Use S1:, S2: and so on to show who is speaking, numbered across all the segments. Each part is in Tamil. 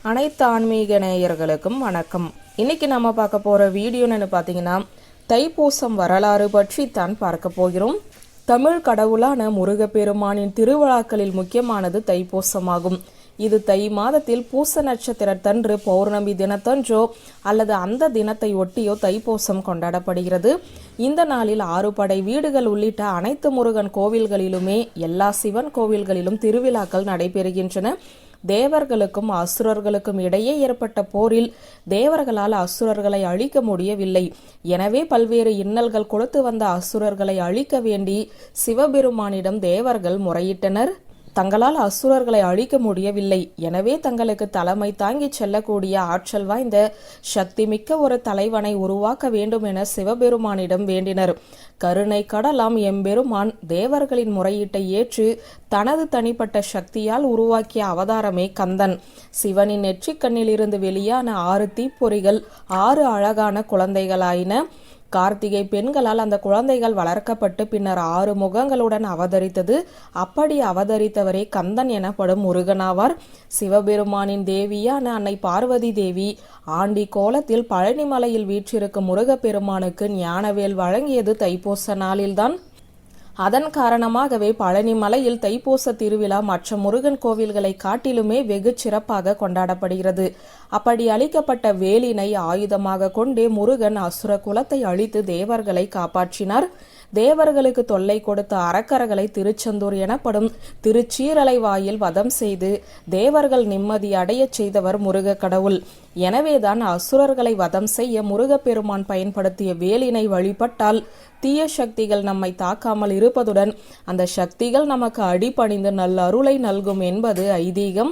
S1: அனைத்து ஆன்மீக நேயர்களுக்கும் வணக்கம். இன்னைக்கு நம்ம பார்க்க போற வீடியோன்னு பார்த்தீங்கன்னா தைப்பூசம் வரலாறு பற்றி தான் பார்க்க போகிறோம். தமிழ் கடவுளான முருகப்பெருமானின் திருவிழாக்களில் முக்கியமானது தைப்பூசமாகும். இது தை மாதத்தில் பூச நட்சத்திரத்தன்று பௌர்ணமி தினத்தன்றோ அல்லது அந்த தினத்தை ஒட்டியோ தைப்பூசம் கொண்டாடப்படுகிறது. இந்த நாளில் 6 படை வீடுகள் உள்ளிட்ட அனைத்து முருகன் கோவில்களிலுமே எல்லா சிவன் கோவில்களிலும் திருவிழாக்கள் நடைபெறுகின்றன. தேவர்களுக்கும் அசுரர்களுக்கும் இடையே ஏற்பட்ட போரில் தேவர்களால் அசுரர்களை அழிக்க முடியவில்லை. எனவே பல்வேறு இன்னல்கள் கொடுத்து வந்த அசுரர்களை அழிக்க வேண்டி சிவபெருமானிடம் தேவர்கள் முறையிட்டனர். தங்களால் அசுரர்களை அழிக்க முடியவில்லை. எனவே தங்களுக்கு தலைமை தாங்கி செல்லக்கூடிய ஆற்றல் வாய்ந்த சக்தி மிக்க ஒரு தலைவனை உருவாக்க வேண்டும் என சிவபெருமானிடம் வேண்டினர். கருணை கடலாம் எம்பெருமான் தேவர்களின் முறையீட்டை ஏற்று தனது தனிப்பட்ட சக்தியால் உருவாக்கிய அவதாரமே கந்தன். சிவனின் நெற்றிக்கண்ணில் இருந்து வெளியான 6 தீப்பொறிகள் 6 அழகான குழந்தைகளாயின. கார்த்திகை பெண்களால் அந்த குழந்தைகள் வளர்க்கப்பட்டு பின்னர் 6 முகங்களுடன் அவதரித்தது. அப்படி அவதரித்தவரே கந்தன் எனப்படும் முருகனாவார். சிவபெருமானின் தேவியான அன்னை பார்வதி தேவி ஆண்டி கோலத்தில் பழனிமலையில் வீற்றிருக்கும் முருகப்பெருமானுக்கு ஞானவேல் வழங்கியது தைப்பூச நாளில்தான். அதன் காரணமாகவே பழனி மலையில் தைப்பூச திருவிழா மற்ற முருகன் கோவில்களை காட்டிலுமே வெகு சிறப்பாக கொண்டாடப்படுகிறது. அப்படி அளிக்கப்பட்ட வேலினை ஆயுதமாக கொண்டே முருகன் அசுர குலத்தை அழித்து தேவர்களை காப்பாற்றினார். தேவர்களுக்கு தொல்லை கொடுத்த அரக்கர்களை திருச்செந்தூர் எனப்படும் திருச்சீரலை வாயில் வதம் செய்து தேவர்கள் நிம்மதி அடைய செய்தவர் முருக கடவுள். எனவேதான் அசுரர்களை வதம் செய்ய முருகப்பெருமான் பயன்படுத்திய வேலினை வழிபட்டால் தீய சக்திகள் நம்மை தாக்காமல் இருப்பதுடன் அந்த சக்திகள் நமக்கு அடிபணிந்து நல்ல அருளை நல்கும் என்பது ஐதீகம்.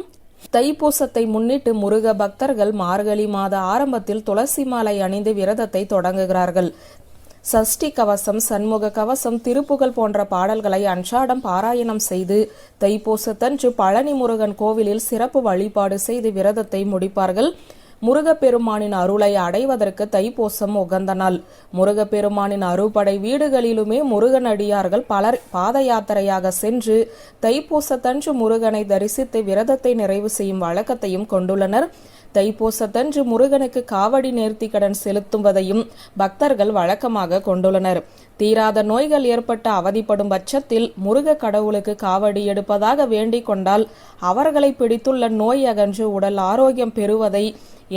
S1: தைப்பூசத்தை முன்னிட்டு முருக பக்தர்கள் மார்கழி மாத ஆரம்பத்தில் துளசி மாலை அணிந்து விரதத்தை தொடங்குகிறார்கள். சஷ்டி கவசம், சண்முக கவசம், திருப்புகழ் போன்ற பாடல்களை அன்றாடம் பாராயணம் செய்து தைப்பூசத்தன்று பழனி முருகன் கோவிலில் சிறப்பு வழிபாடு செய்து விரதத்தை முடிப்பார்கள். முருகப்பெருமானின் அருளை அடைவதற்கு தைப்பூசம் உகந்த நாள். முருகப்பெருமானின் அறுபடை வீடுகளிலுமே முருகன் அடியார்கள் பலர் பாத யாத்திரையாக சென்று தைப்பூசத்தன்று முருகனை தரிசித்து விரதத்தை நிறைவு செய்யும் வழக்கத்தையும் கொண்டுள்ளனர். தைப்பூசத்தன்று முருகனுக்கு காவடி நேர்த்தி கடன் செலுத்துவதையும் பக்தர்கள் வழக்கமாக கொண்டுள்ளனர். தீராத நோய்கள் ஏற்பட்டு அவதிப்படும் பட்சத்தில் முருக கடவுளுக்கு காவடி எடுப்பதாக வேண்டிக் கொண்டால் அவர்களை பிடித்துள்ள நோய் அகன்று உடல் ஆரோக்கியம் பெறுவதை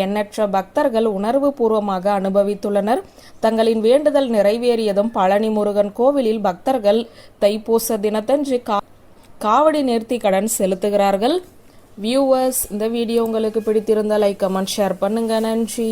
S1: எண்ணற்ற பக்தர்கள் உணர்வு பூர்வமாக அனுபவித்துள்ளனர். தங்களின் வேண்டுதல் நிறைவேறியதும் பழனி முருகன் கோவிலில் பக்தர்கள் தைப்பூச தினத்தன்று காவடி நேர்த்தி கடன் செலுத்துகிறார்கள். வியூவர்ஸ், இந்த வீடியோ உங்களுக்கு பிடித்திருந்தால் லைக், கமெண்ட், ஷேர் பண்ணுங்க. நன்றி.